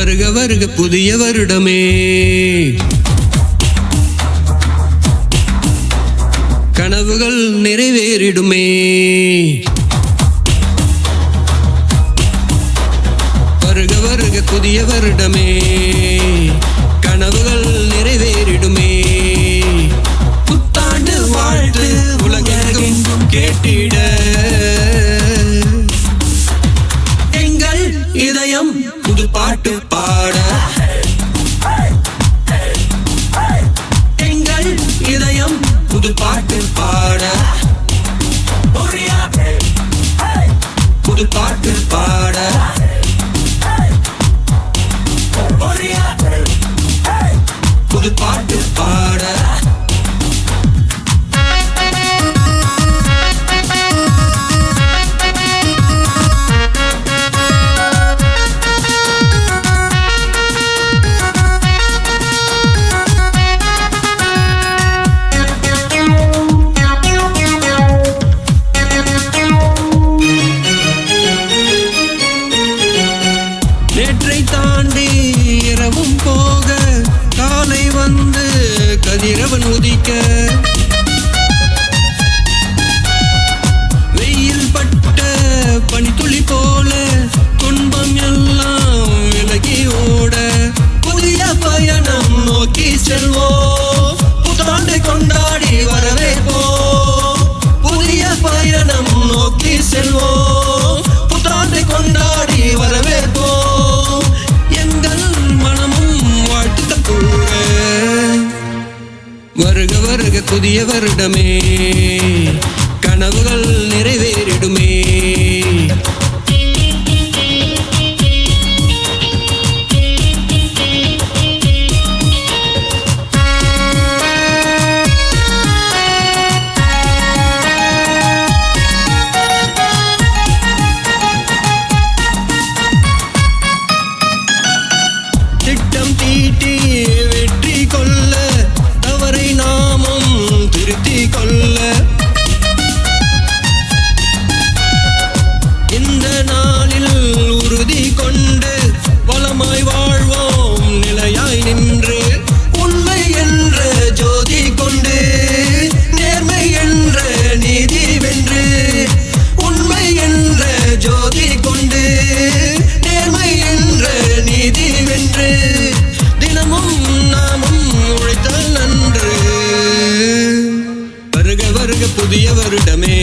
வருக வருக புதிய வருடமே, கனவுகள் நிறைவேறிடுமே. வருக வருக புதிய வருடமே, கனவுகள் நிறைவேறிடுமே. புத்தாண்டு வாழ்த்து உலகெங்கும் கேட்டிட எங்கள் இதயம் புது பாட்டு பாட, எங்கள் இதயம் புது பாட்டு பாட, புது பாட்டு பாட, புது பாட்டு பாட. நேற்றை தாண்டி இரவும் போக, காலை வந்து கதிரவன் உதிக்க, வெயில் பட்ட பனித்துளி போல துன்பம் எல்லாம் விலகி ஓட, புதிய பயணம் நோக்கி செல்வோம், புத்தாண்டை கொண்டாடி வரவேற்போம். புதிய பயணம் நோக்கி செல்வோம், புத்தாண்டை கொண்டாடி வரவேற்போம். வருக வருக புதிய வருடமே, கனவுகள் நிறைவேறிடுமே. திட்டம் தீட்டி வெற்றி கொள்ள, தவறை நாமும் திருத்தி கொள்ள, இந்த நாளில் உறுதி கொண்டு வளமாய் வாழ்வோம் நிலையாய் நின்று. உண்மை என்ற ஜோதி கொண்டு நேர்மை என்ற நீதி வென்று, உண்மை என்ற ஜோதி கொண்டு நேர்மை என்ற நீதி வென்று, தினமும் நாமும் உழைத்தால் நன்று. வருக வருக புதிய வருடமே,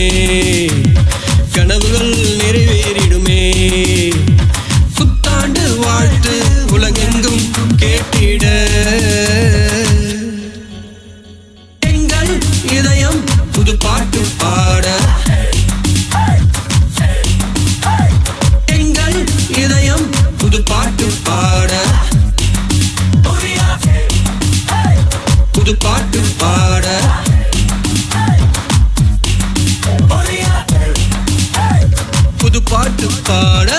கனவுகள் நிறைவேறிடுமே. புத்தாண்டு வாழ்த்து உலகெங்கும் கேட்டிட எங்கள் இதயம் புது பாட்டு பாட, எங்கள் இதயம் புது பாட்டு பாட, புது பாட்டு பாட, புது பாட்டு பாட.